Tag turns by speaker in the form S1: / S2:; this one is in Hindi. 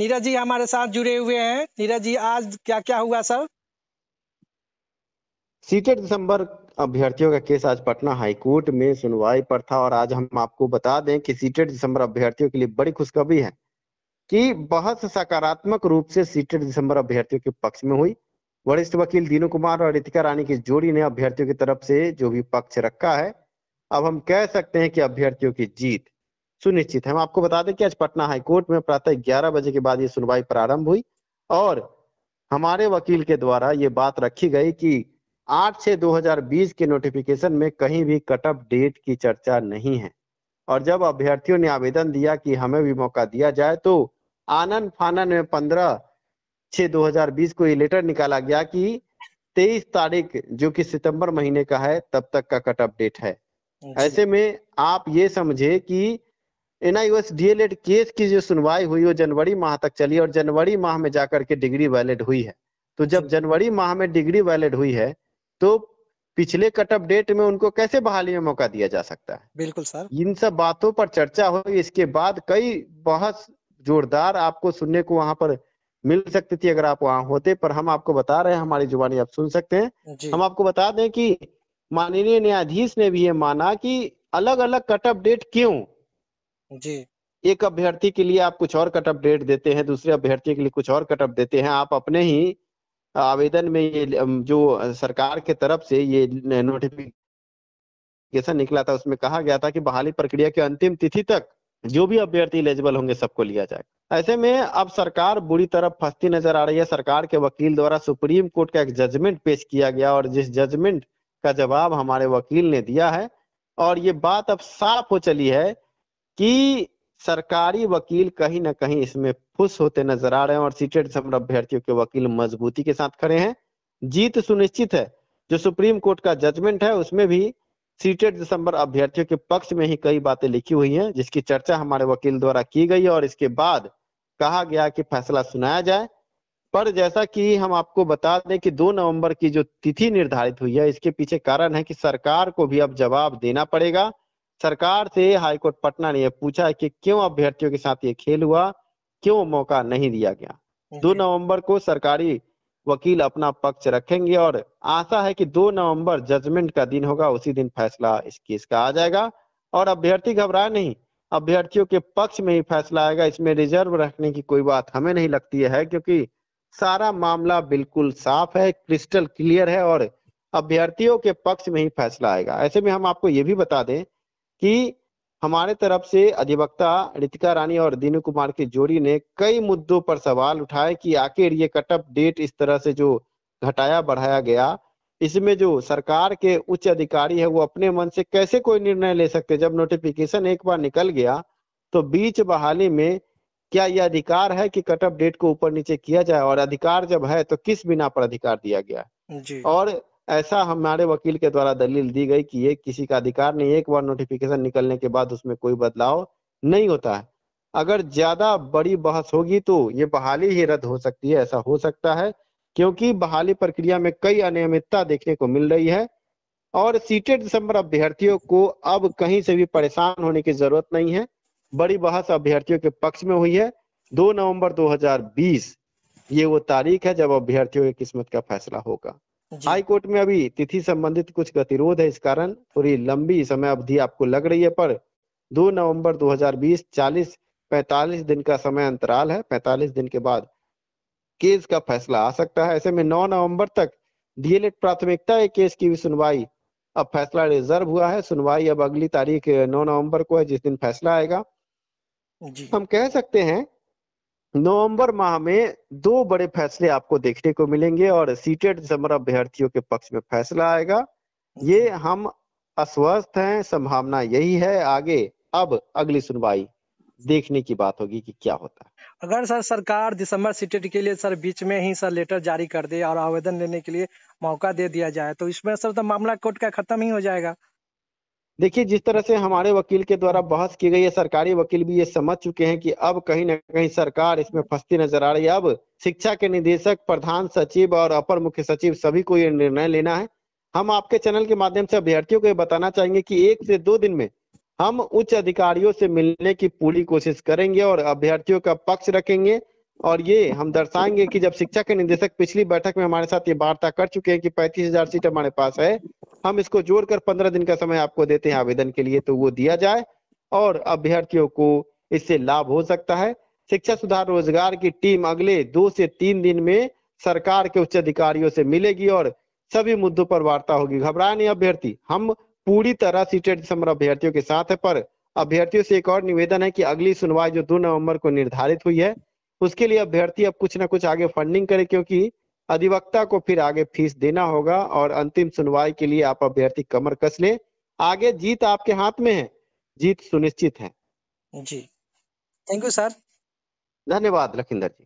S1: नीरज जी हमारे साथ जुड़े हुए हैं। नीरज जी, आज क्या क्या हुआ सर?
S2: सीटेट दिसंबर अभ्यर्थियों का केस आज पटना हाईकोर्ट में सुनवाई पर था और आज हम आपको बता दें कि सीटेट दिसंबर अभ्यर्थियों के लिए बड़ी खुशखबरी है कि बहस सकारात्मक रूप से सीटेट दिसंबर अभ्यर्थियों के पक्ष में हुई। वरिष्ठ वकील दीनू कुमार और रितिका रानी की जोड़ी ने अभ्यर्थियों की तरफ से जो भी पक्ष रखा है, अब हम कह सकते हैं कि अभ्यर्थियों की जीत सुनिश्चित है। हम आपको बता दें कि आज पटना हाईकोर्ट में प्रातः 11 बजे के बाद ये सुनवाई प्रारंभ हुई और हमारे वकील के द्वारा ये बात रखी गई कि 8/6/2020 के नोटिफिकेशन में कहीं भी कट ऑफ डेट की चर्चा नहीं है और जब अभ्यर्थियों ने आवेदन दिया कि हमें भी मौका दिया जाए तो आनन फानन में 15/6/2020 को ये लेटर निकाला गया कि 23 तारीख जो कि सितंबर महीने का है तब तक का कट ऑफ डेट है। ऐसे में आप ये समझे कि NIOS DLED केस की जो सुनवाई हुई वो जनवरी माह तक चली और जनवरी माह में जाकर के डिग्री वैलिड हुई है। तो जब जनवरी माह में डिग्री वैलिड हुई है तो पिछले कट ऑफ डेट में उनको कैसे बहाली में मौका दिया जा सकता है?
S1: बिल्कुल सर।
S2: इन सब बातों पर चर्चा हुई। इसके बाद कई बहस जोरदार आपको सुनने को वहां पर मिल सकती थी अगर आप वहां होते, पर हम आपको बता रहे हैं, हमारी जुबानी आप सुन सकते हैं। हम आपको बता दें कि माननीय न्यायाधीश ने भी ये माना कि अलग अलग कट ऑफ डेट क्यों,
S1: जी,
S2: एक अभ्यर्थी के लिए आप कुछ और कट ऑफ डेट देते हैं, दूसरे अभ्यर्थी के लिए कुछ और कट ऑफ देते हैं। आप अपने ही आवेदन में ये जो सरकार के तरफ से ये नोटिफिकेशन निकला था उसमें कहा गया था कि बहाली प्रक्रिया के अंतिम तिथि तक जो भी अभ्यर्थी एलिजिबल होंगे सबको लिया जाएगा। ऐसे में अब सरकार बुरी तरह फंसती नजर आ रही है। सरकार के वकील द्वारा सुप्रीम कोर्ट का एक जजमेंट पेश किया गया और जिस जजमेंट का जवाब हमारे वकील ने दिया है और ये बात अब साफ हो चली है कि सरकारी वकील कहीं ना कहीं इसमें खुश होते नजर आ रहे हैं और सीटेट दिसंबर अभ्यर्थियों के वकील मजबूती के साथ खड़े हैं। जीत सुनिश्चित है। जो सुप्रीम कोर्ट का जजमेंट है उसमें भी सीटेट दिसंबर अभ्यर्थियों के पक्ष में ही कई बातें लिखी हुई हैं जिसकी चर्चा हमारे वकील द्वारा की गई और इसके बाद कहा गया कि फैसला सुनाया जाए। पर जैसा कि हम आपको बता दें कि 2 नवंबर की जो तिथि निर्धारित हुई है इसके पीछे कारण है कि सरकार को भी अब जवाब देना पड़ेगा। सरकार से हाईकोर्ट पटना ने यह पूछा है कि क्यों अभ्यर्थियों के साथ ये खेल हुआ, क्यों मौका नहीं दिया गया। 2 नवंबर को सरकारी वकील अपना पक्ष रखेंगे और आशा है कि 2 नवंबर जजमेंट का दिन होगा, उसी दिन फैसला इस केस का आ जाएगा और अभ्यर्थी घबराए नहीं, अभ्यर्थियों के पक्ष में ही फैसला आएगा। इसमें रिजर्व रखने की कोई बात हमें नहीं लगती है क्योंकि सारा मामला बिल्कुल साफ है, क्रिस्टल क्लियर है और अभ्यर्थियों के पक्ष में ही फैसला आएगा। ऐसे में हम आपको ये भी बता दें कि हमारे तरफ से अधिवक्ता रितिका रानी और दीनू कुमार की जोड़ी ने कई मुद्दों पर सवाल उठाए कि आखिर ये कट ऑफ डेट इस तरह से जो घटाया बढ़ाया गया, इसमें जो सरकार के उच्च अधिकारी है वो अपने मन से कैसे कोई निर्णय ले सकते। जब नोटिफिकेशन एक बार निकल गया तो बीच बहाली में क्या यह अधिकार है कि कट ऑफ डेट को ऊपर नीचे किया जाए, और अधिकार जब है तो किस बिना पर अधिकार दिया गया
S1: जी।
S2: और ऐसा हमारे वकील के द्वारा दलील दी गई कि ये किसी का अधिकार नहीं। एक बार नोटिफिकेशन निकलने के बाद उसमें कोई बदलाव नहीं होता है। अगर ज्यादा बड़ी बहस होगी तो ये बहाली ही रद्द हो सकती है, ऐसा हो सकता है क्योंकि बहाली प्रक्रिया में कई अनियमितता देखने को मिल रही है और सीटेट दिसंबर अभ्यर्थियों को अब कहीं से भी परेशान होने की जरूरत नहीं है। बड़ी बहस अभ्यर्थियों के पक्ष में हुई है। 2 नवंबर 2020 ये वो तारीख है जब अभ्यर्थियों की किस्मत का फैसला होगा। हाई कोर्ट में अभी तिथि संबंधित कुछ गतिरोध है, इस कारण थोड़ी लंबी समय अवधि आपको लग रही है, पर 2 नवंबर 2020 45 दिन का समय अंतराल है। 45 दिन के बाद केस का फैसला आ सकता है। ऐसे में 9 नवंबर तक DLED प्राथमिकता है केस की भी सुनवाई, अब फैसला रिजर्व हुआ है। सुनवाई अब अगली तारीख 9 नवंबर को है जिस दिन फैसला आएगा। हम कह सकते हैं नवंबर माह में 2 बड़े फैसले आपको देखने को मिलेंगे और सीटेट दिसंबर अभ्यर्थियों के पक्ष में फैसला आएगा। ये हम आश्वस्त हैं, संभावना यही है। आगे अब अगली सुनवाई देखने की बात होगी कि क्या होता है।
S1: अगर सर सरकार दिसंबर सीटेट के लिए सर बीच में ही सर लेटर जारी कर दे और आवेदन लेने के लिए मौका दे दिया जाए तो इसमें सर तो मामला कोर्ट का खत्म ही हो जाएगा।
S2: देखिए, जिस तरह से हमारे वकील के द्वारा बहस की गई है, सरकारी वकील भी ये समझ चुके हैं कि अब कहीं ना कहीं सरकार इसमें फंसती नजर आ रही है। अब शिक्षा के निदेशक, प्रधान सचिव और अपर मुख्य सचिव सभी को ये निर्णय लेना है। हम आपके चैनल के माध्यम से अभ्यर्थियों को ये बताना चाहेंगे कि 1 से 2 दिन में हम उच्च अधिकारियों से मिलने की पूरी कोशिश करेंगे और अभ्यर्थियों का पक्ष रखेंगे। और ये हम दर्शाएंगे कि जब शिक्षा के निदेशक पिछली बैठक में हमारे साथ ये वार्ता कर चुके हैं कि 35,000 सीट हमारे पास है, हम इसको जोड़कर 15 दिन का समय आपको देते हैं आवेदन के लिए, तो वो दिया जाए और अभ्यर्थियों को इससे लाभ हो सकता है। शिक्षा सुधार रोजगार की टीम अगले 2 से 3 दिन में सरकार के उच्च अधिकारियों से मिलेगी और सभी मुद्दों पर वार्ता होगी। घबराए नहीं अभ्यर्थी, हम पूरी तरह सीटेट दिसंबर अभ्यर्थियों के साथ है, पर अभ्यर्थियों से एक और निवेदन है कि अगली सुनवाई जो 2 नवंबर को निर्धारित हुई है, उसके लिए अभ्यर्थी अब कुछ ना कुछ आगे फंडिंग करे, क्योंकि अधिवक्ता को फिर आगे फीस देना होगा और अंतिम सुनवाई के लिए आप अभ्यर्थी कमर कस लें। आगे जीत आपके हाथ में है, जीत सुनिश्चित है।
S1: जी, थैंक यू सर।
S2: धन्यवाद लखिंदर जी।